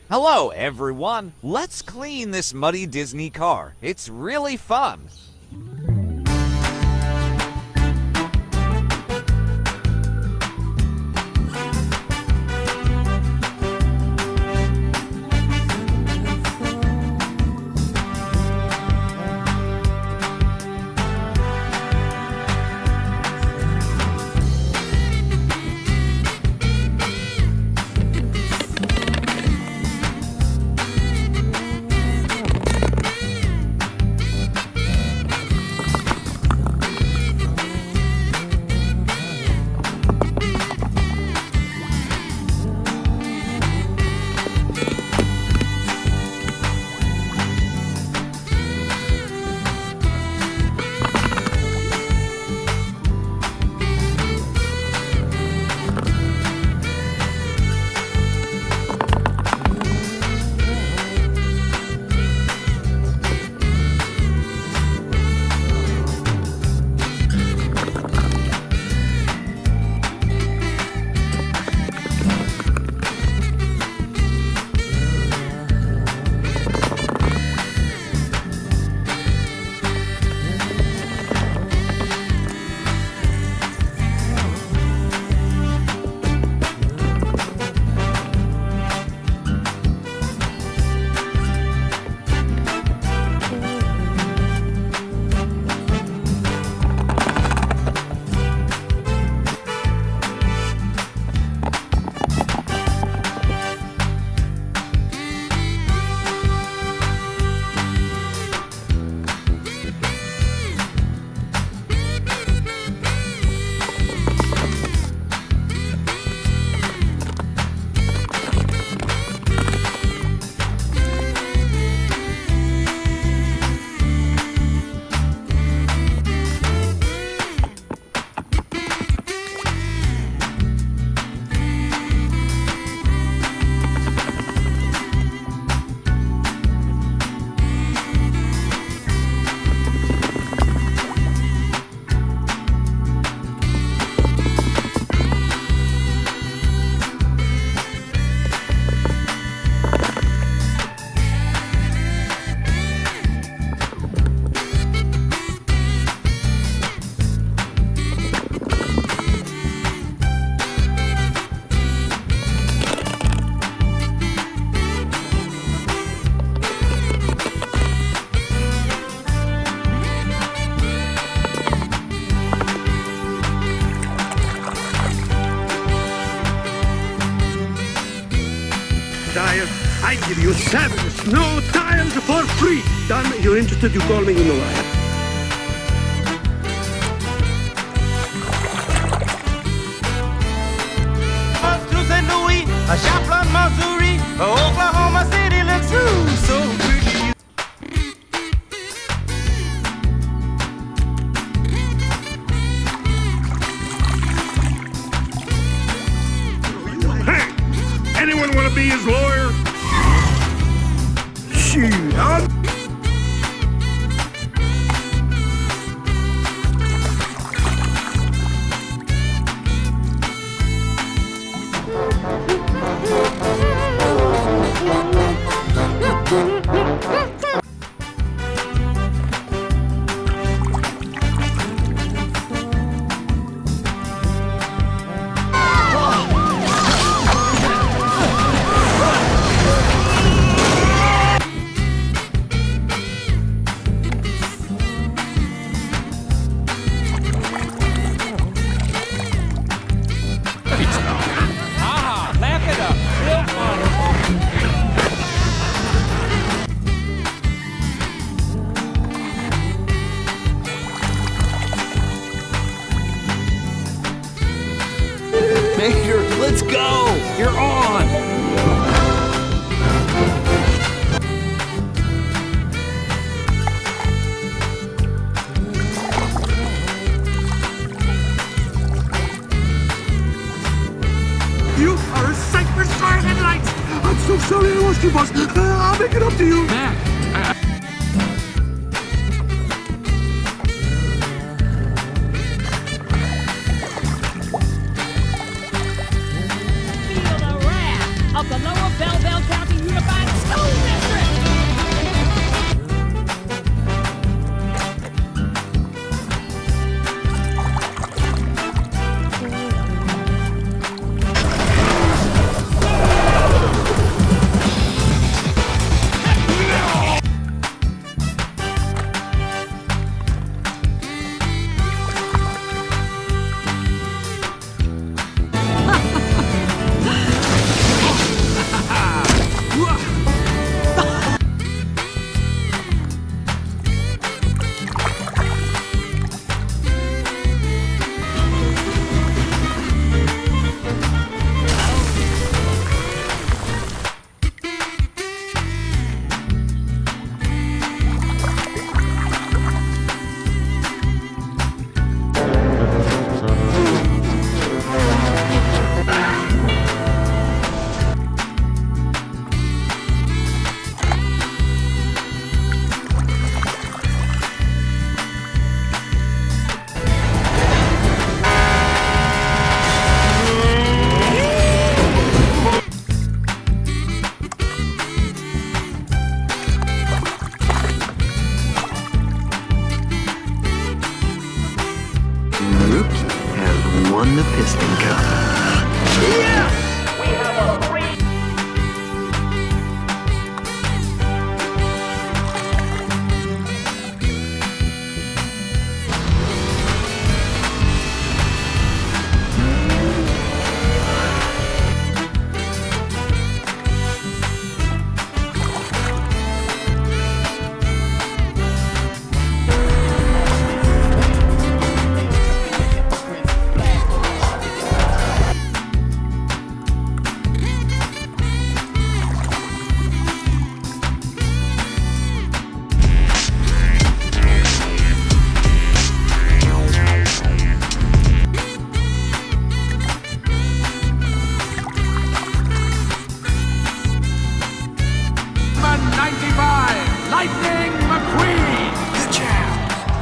Hello, everyone. Let's clean this muddy Disney car. It's really fun. Tire. I give you 7 snow tires for free. Done. You're interested, you call me, you know I am. To St. Louis, Joplin, Missouri, Oklahoma City looks so pretty. Hey, anyone want to be his lawyer? Shoot, Major, let's go! You're on! you are a sight for sore headlights. I'm so sorry I lost you, boss. I'll make it up to you. Feel the wrath of the lower Belleville County Unified this thing go.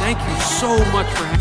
Thank you so much for having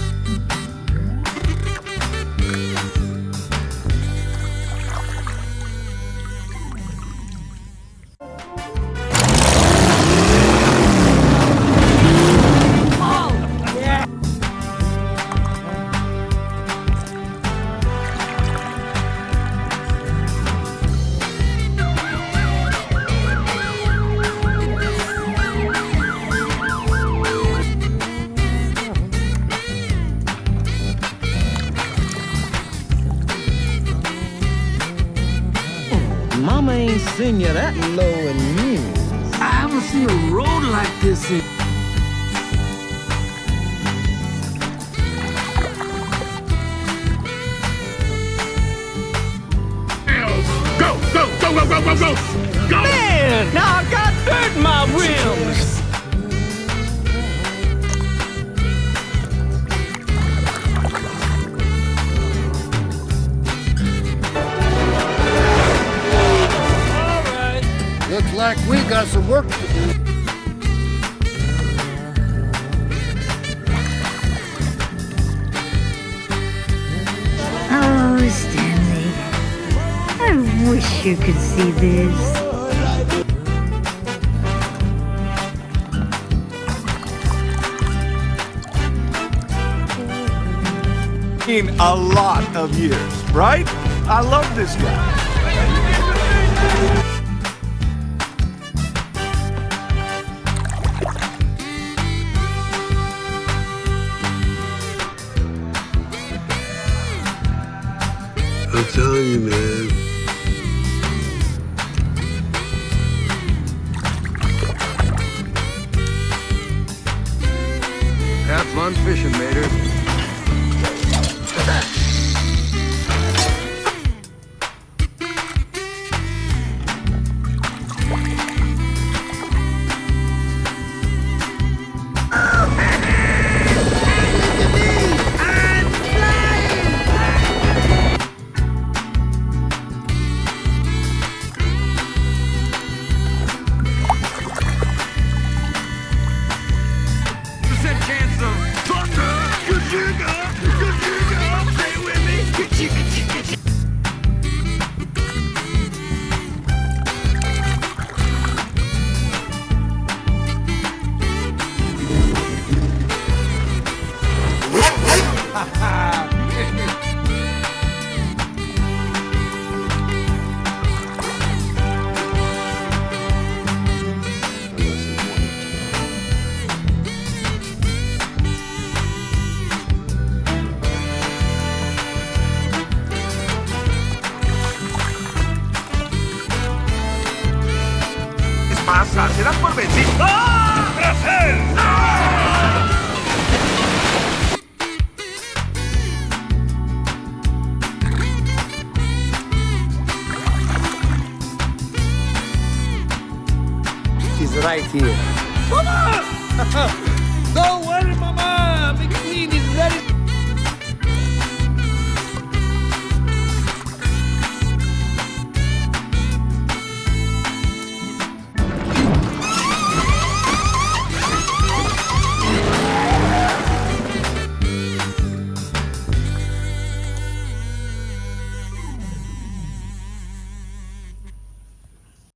Mama ain't seen you that low in years. I haven't seen a road like this in Go, go, go, go, go, go, go! Go! Man, now I got dirt in my wheels. Looks like we got some work to do. Oh, Stanley. I wish you could see this. In a lot of years, right? I love this guy. I'm telling you, man. Have fun fishing, Mater. Pasa, se dan por vencido. ¡Ah! ¡Brasil! He's right here.